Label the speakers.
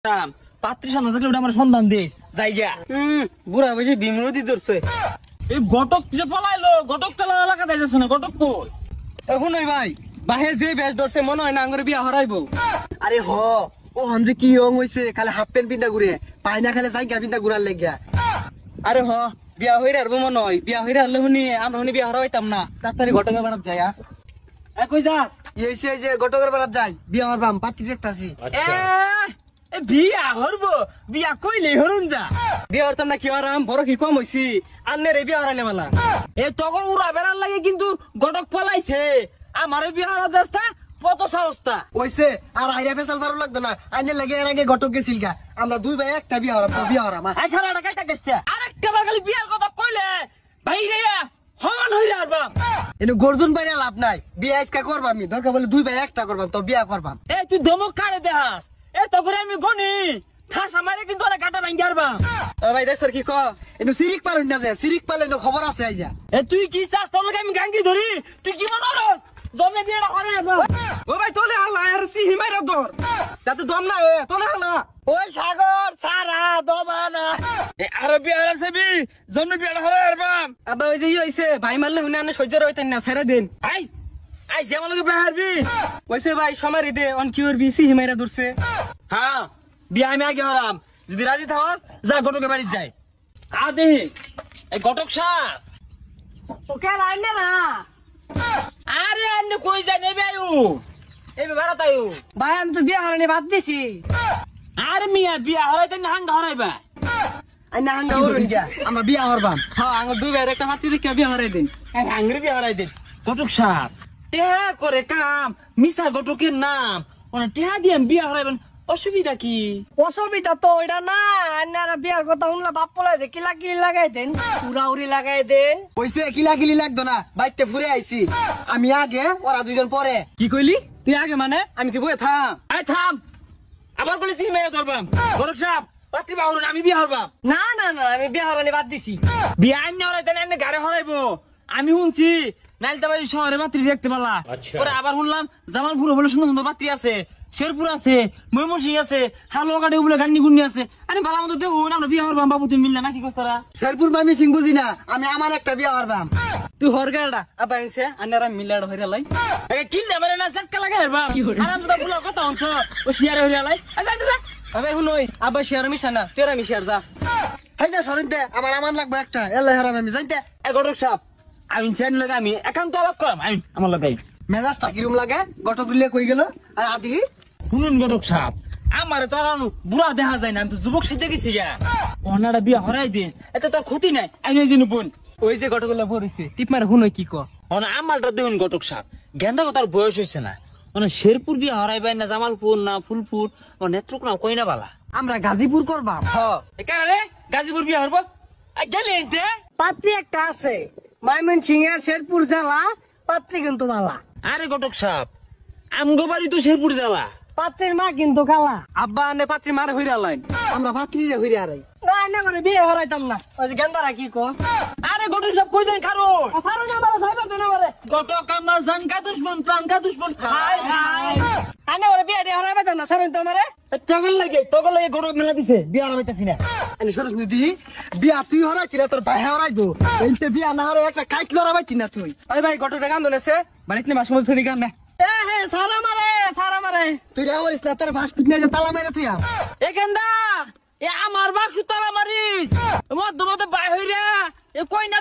Speaker 1: পাত্রী সন্ধান থাকলে ওটা আমার সন্ধান দিস জায়গা।
Speaker 2: বুড়া বেশি বিমরতি ধরছে।
Speaker 1: এই ঘটক যে পলাইলো, ঘটক চালা এলাকা যাইতেছে না, ঘটক কই?
Speaker 2: এখন ওই ভাই বাহির যে বেশ ধরছে মনে হয় না আঙ্গুরে বিয়া হরাইবো।
Speaker 3: আরে হ ও হন যে কি রং হইছে, খালি হাফ প্যান্ট পিন্ধা ঘুরে, পায়না খালি জায়গা পিন্ধা ঘুরার লেগিয়া।
Speaker 2: আরে হ বিয়া হইরে আরবো মনে হয়, বিয়া হইরে আরলে শুনি আমরা শুনি বিয়া হরাইতাম না। তাড়াতাড়ি ঘটকের বাড়াত যাই।
Speaker 1: কই যাস?
Speaker 3: এই যে গটকের বেড়াত যাই, বিয়া হরবাম, পাত্রী দেখতাছি।
Speaker 1: বিয়া হরবো? বিয়া কইলে হরুন যা।
Speaker 2: বিয়া হরতাম না কি হরাম, বড় কি কম হইছি। আন্নের এই বিয়া হরাইলে মালা
Speaker 1: এ তখন উড়া বেড়ার লাগে কিন্তু ঘটক পলাইছে। আমার বিয়া হরা দেশটা কত সাহসটা
Speaker 3: ওইছে আর আইরা ফেসাল পারো লাগতো না, আইনের লাগে এর আগে গটক গেছিল গা। আমরা দুই ভাই একটা বিয়া হরাম, বিয়া হরাম।
Speaker 1: খেলাটা কাইটা গেছে। আরেকটা বার খালি বিয়ার কথা কইলে ভাই রে হমান হইরে আরবাম।
Speaker 3: এনে গর্জন বাইরে লাভ নাই, বিয়া আজকা করবাম, আমি দরকার বলে দুই ভাই একটা করবাম, তো বিয়া করবাম।
Speaker 1: এ তুই ধমক কারে দেহাস? এ তো করে আমি গনি ঠাস আমারে কিন্তু অনেক কাটা ভাঙ্গি আরবাম।
Speaker 2: ভাই দেশের কি ক
Speaker 3: এনে সিরিক পালন না যায়, সিরিক পালে খবর আছে আইজা।
Speaker 1: এ তুই কি চাস? তোর লগে আমি গাঙ্গি ধরি? তুই কি মনে করস জমে বিয়েটা করে আরবাম?
Speaker 2: ও ভাই তোলে হালা আর সি হিমাইরা ধর যাতে দম না এ তোলে হালা।
Speaker 3: ওই সাগর সারা দবানা
Speaker 1: এ আর বিয়া হরার সেবি জমে বিয়েটা করে আরবাম।
Speaker 2: আবার ওই যে হইছে ভাই মারলে শুনে আনে সহ্য রইতেন না, ছেড়ে দিন।
Speaker 1: আই আই যেমন লগে বিয়া হারবি
Speaker 2: ওইছে ভাই সমারি দে অন কি করবি, সি হিমাইরা ধরছে।
Speaker 1: হ্যাঁ বিয়া আমি আগে হরাম, যদি রাজি থাকস যা ঘটকের বাড়ি যাই। আদে এই ঘটক সাহেব
Speaker 3: ওকে রাইনা না
Speaker 1: আরে আন্নে কই যায় নেবে আয়ু এই বেড়া তাইউ।
Speaker 3: ভাই আমি তো বিয়া হারানি বাদ দিছি।
Speaker 1: আরে মিয়া বিয়া হরাইতে না হাঙ্গা হরাইবা?
Speaker 3: আইনা হাঙ্গা হরুন গিয়া, আমরা বিয়া হরবাম।
Speaker 2: হ্যাঁ আঙ্গুর দুই ভাইয়ের একটা মাতৃ দেখে বিয়া হরাই দিন।
Speaker 1: হাঙ্গরি বিয়া হরাই দিন। ঘটক সাহেব টেহা করে কাম, মিশা ঘটকের নাম ওনা টেহা দিয়ে বিয়া হরাইবেন, অসুবিধা কি?
Speaker 3: অসুবিধা তো ওইটা না, আন্নারা বিয়ার কথা শুনলে বাপ বলে যে কিলা কিলি লাগাই দেন, উড়াউড়ি লাগাই দেন। ওইসে কিলা কিলি লাগতো না, বাইতে ফুরে আইছি আমি আগে, ওরা দুইজন পরে।
Speaker 2: কি কইলি তুই আগে? মানে আমি কি বয়ে থাম?
Speaker 1: আই থাম, আবার বলেছি মেয়ে ধরবাম। ঘটক সাহেব পাত্রী বাহুন, আমি বিয়া হরবাম।
Speaker 3: না না না আমি বিয়া হারানি বাদ দিছি।
Speaker 1: বিয়া আইনে হরাইতে না, এনে গাড়ি হরাইবো। আমি শুনছি নাইলতাবাড়ি শহরে পাত্রী দেখতে পালা, পরে আবার শুনলাম জামালপুরে বলে সুন্দর সুন্দর পাত্রী আছে, শেরপুর আছে, ময়মনসিং আছে, হালুয়াঘাটে বলে গান্নি গুন্নি আছে। আরে বালা মতো দেখুন আমরা বিয়া হরবাম, বাবু তুমি মিললে না কি করতারা?
Speaker 3: শেরপুর মামি সিং বুঝি না, আমি আমার একটা বিয়া হরবাম।
Speaker 2: তুই হরগাড়া আবার আনছে আন্নারা মিলাড় হইরা লাই।
Speaker 1: কিল দে মানে না ঝটকা লাগে হরবাম। আরাম তো বুলা কথা হচ্ছে ও শিয়ারে হইরা লাই।
Speaker 2: আবে শুনই আবার শেয়ার মিশানা তেরা মিশার যা।
Speaker 3: হাই যা সরিন দে, আমার লাগবে একটা, এলাই হরাম আমি যাইতে।
Speaker 1: এ ঘটক সাহেব আমি চাইন লাগে আমি একান্ত আলাপ করাম, আমি আমার লাগে
Speaker 3: মেজাজটা কিরম লাগে, গটক দিলে কই গেল আদি।
Speaker 1: শুনুন ঘটক সাহেব, আমার তো আর বুড়া দেখা যায় না, আমি তো যুবক সেজে গেছি গা। ওনারা বিয়া হরাই দিন, এতে তোর ক্ষতি নাই। আমি ওই দিন বোন
Speaker 2: ওই যে গটগুলা ভরিছে টিপ মারে শুনই কি ক।
Speaker 1: আমারটা দেখুন ঘটক সাহেব, গেন্দা কথার বয়স হয়েছে না, মানে শেরপুর বিয়া হরাইবেন না জামালপুর না ফুলপুর নেত্রক না কই না বালা।
Speaker 3: আমরা গাজীপুর করবাম।
Speaker 1: এখানে গাজীপুর বিয়া হরব গেলে
Speaker 3: পাত্রী একটা আছে ময়মনসিং এর শেরপুর জেলা, পাত্রী কিন্তু মালা।
Speaker 1: আরে ঘটক সাহেব আমগো বাড়ি তো শেরপুর জেলা,
Speaker 3: পাত্রীর মা কিন্তু কালা।
Speaker 2: আব্বা আনে পাত্রী মারে হইরা লাইন, আমরা পাত্রীরে হইরে আরাই।
Speaker 3: না না করে বিয়ে হরাইতাম না, ওই যে গেন্দারা কি কো।
Speaker 1: আরে ঘটক সাহেব কই যান খারো?
Speaker 3: সারা না মারা সাইবা তো না করে।
Speaker 1: ঘটক আমার জান কা দুশমন প্রাণ কা দুশমন। হাই হাই
Speaker 3: আনে ওরে বিয়ে দিয়ে হরাইবাম না, সারেন তো আমারে।
Speaker 1: তগল লাগে ঘটক মেলা দিছে, বিয়া হরাইতাছি না।
Speaker 3: আনি সরস নিদি বিয়া তুই হরাইতি না, তোর ভাই হরাইবো। এইতে বিয়া না হরে একটা কাইট লড়াইতি না তুই।
Speaker 2: ওই ভাই গটটা গান দনেছে বাড়িতে নে মাসমল ছড়ি গান না।
Speaker 3: এ হে সারা মারে তুই রাওরিস না, তোর ভাস তুই তালা মেরে তুই।
Speaker 1: এ গেন্দা এ আমার বাপ তালা মারিস মধ্য মধ্যে বাই হইরা এ কই না